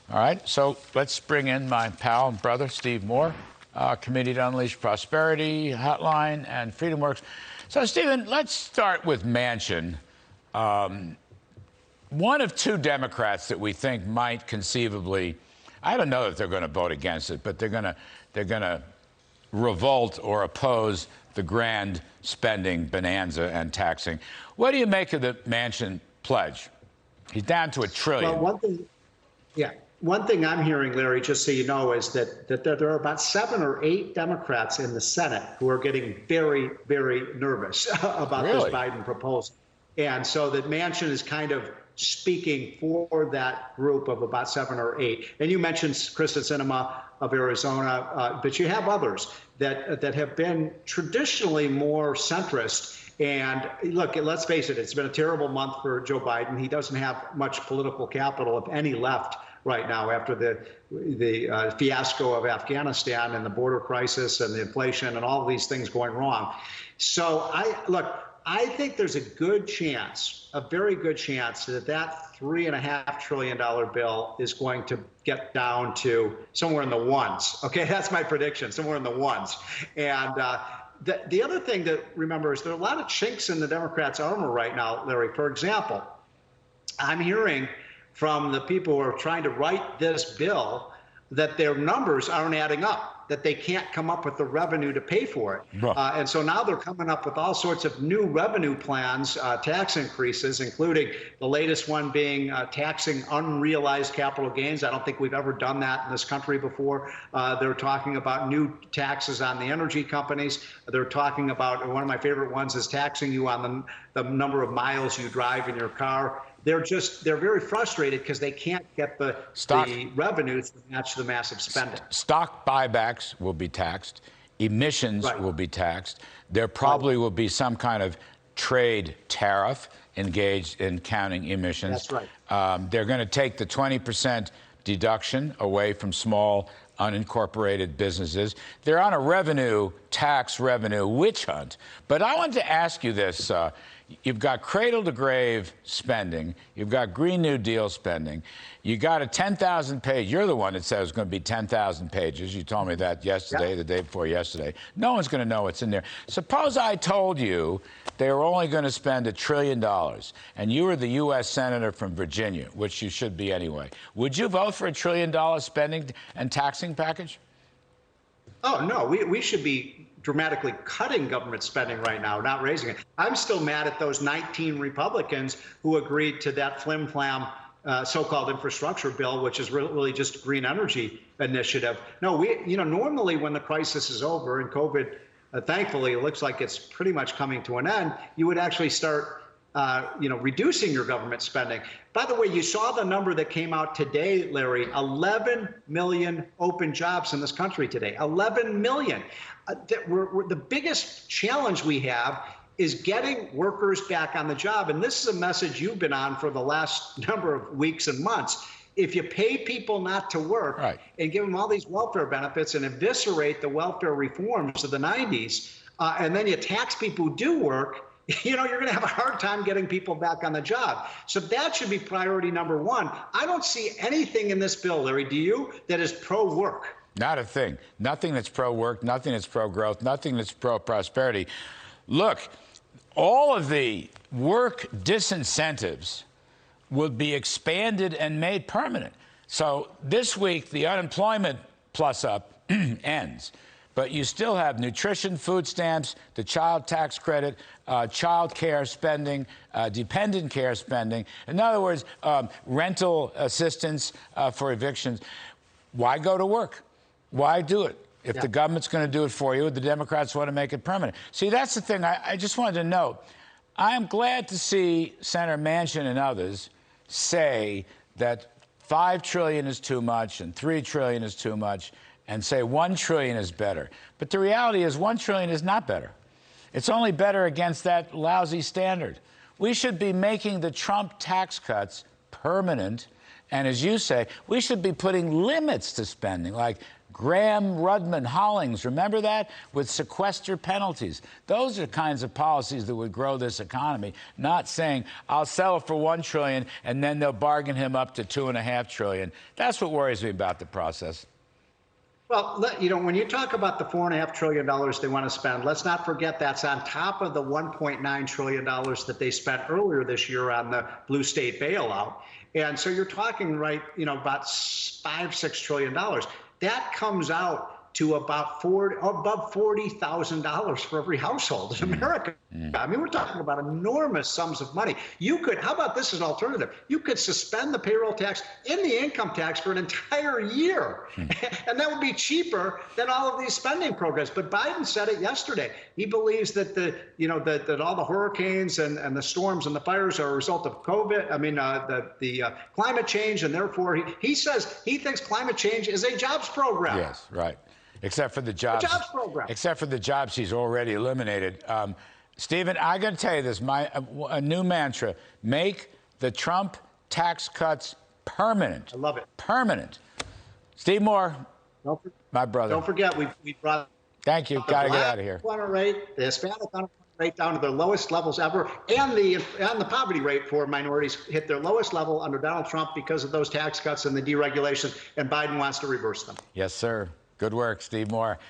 All right, so let's bring in my pal and brother, Steve Morre, Committee to Unleash Prosperity Hotline and FreedomWorks. So, Stephen, let's start with Manchin. One of two Democrats that we think might conceivably, I don't know if they're going to vote against it, but they're going to revolt or oppose the grand spending bonanza and taxing. What do you make of the Manchin pledge? He's down to $1 trillion. Well, one thing I'm hearing, Larry, just so you know, is that there are about 7 or 8 Democrats in the Senate who are getting very, very nervous about this Biden proposal. And so that Manchin is kind of speaking for that group of about 7 or 8. And you mentioned Kristen Sinema of Arizona, but you have others that have been traditionally more centrist. And look, let's face it, it's been a terrible month for Joe Biden. He doesn't have much political capital, if any, left right now after the fiasco of Afghanistan and the border crisis and the inflation and all of these things going wrong. So I think there's a good chance, a very good chance, that $3.5 trillion bill is going to get down to somewhere in the ones. Okay, that's my prediction, somewhere in the ones. And the other thing to remember is there are a lot of chinks in the Democrats' armor right now, Larry. For example, I'm hearing from the people who are trying to write this bill that their numbers aren't adding up, that they can't come up with the revenue to pay for it. And so now they're coming up with all sorts of new revenue plans, tax increases, including the latest one being taxing unrealized capital gains. I don't think we've ever done that in this country before. They're talking about new taxes on the energy companies. They're talking about, one of my favorite ones is taxing you on the number of miles you drive in your car. They're very frustrated because they can't get the revenues to match the massive spending. Stock buybacks will be taxed. Emissions will be taxed. There probably will be some kind of trade tariff engaged in counting emissions. That's right. They're going to take the 20% deduction away from small unincorporated businesses. They're on a tax revenue witch hunt. But I want to ask you this. You've got cradle-to-grave spending. You've got Green New Deal spending. You got a 10,000-page. You're the one that said it was going to be 10,000 pages. You told me that yesterday, the day before yesterday. No one's going to know what's in there. Suppose I told you they were only going to spend $1 trillion, and you were the U.S. Senator from Virginia, which you should be anyway. Would you vote for $1 trillion spending and taxing package? Oh, no. We should be dramatically cutting government spending right now, not raising it. I'm still mad at those 19 Republicans who agreed to that flim-flam so-called infrastructure bill, which is really just a green energy initiative. No, normally when the crisis is over and COVID, thankfully, it looks like it's pretty much coming to an end, you would actually start reducing your government spending. By the way, you saw the number that came out today, Larry, 11 million open jobs in this country today, 11 million. The biggest challenge we have is getting workers back on the job. And this is a message you've been on for the last number of weeks and months. If you pay people not to work and give them all these welfare benefits and eviscerate the welfare reforms of the 90s, and then you tax people who do work, you're going to have a hard time getting people back on the job. So that should be priority number one. I don't see anything in this bill, Larry, do you, that is pro-work? Not a thing. Nothing that's pro-work, nothing that's pro-growth, nothing that's pro-prosperity. Look, all of the work disincentives will be expanded and made permanent. So this week, the unemployment plus-up ends. But you still have nutrition, food stamps, the child tax credit, child care spending, dependent care spending. In other words, rental assistance for evictions. Why go to work? Why do it? If the government's going to do it for you, the Democrats want to make it permanent. See, that's the thing. I just wanted to note, I am glad to see Senator Manchin and others say that $5 trillion is too much and $3 trillion is too much, and say $1 trillion is better. But the reality is $1 trillion is not better. It's only better against that lousy standard. We should be making the Trump tax cuts permanent. And as you say, we should be putting limits to spending, like Graham-Rudman-Hollings, remember that? With sequester penalties. Those are kinds of policies that would grow this economy, not saying, I'll settle for $1 trillion and then they'll bargain him up to $2.5 trillion. That's what worries me about the process. Well, when you talk about the $4.5 trillion they want to spend, let's not forget that's on top of the $1.9 trillion that they spent earlier this year on the blue state bailout. And so you're talking, right, about $5-6 trillion. That comes out to about above $40,000 for every household in America. I mean, we're talking about enormous sums of money. How about this as an alternative? You could suspend the payroll tax and the income tax for an entire year. And that would be cheaper than all of these spending programs. But Biden said it yesterday. He believes that that all the hurricanes and the storms and the fires are a result of COVID. I mean, the climate change. And therefore, he says he thinks climate change is a jobs program. Yes, right. Except for the jobs. Except for the jobs he's already eliminated. Stephen, I got to tell you this, a new mantra: make the Trump tax cuts permanent. I love it. Permanent. Steve Morre, my brother. Don't forget, we brought. Thank you. Got to get out of here. The Hispanic unemployment rate down to their lowest levels ever, and the poverty rate for minorities hit their lowest level under Donald Trump because of those tax cuts and the deregulation, and Biden wants to reverse them. Yes, sir. Good work, Steve Morre.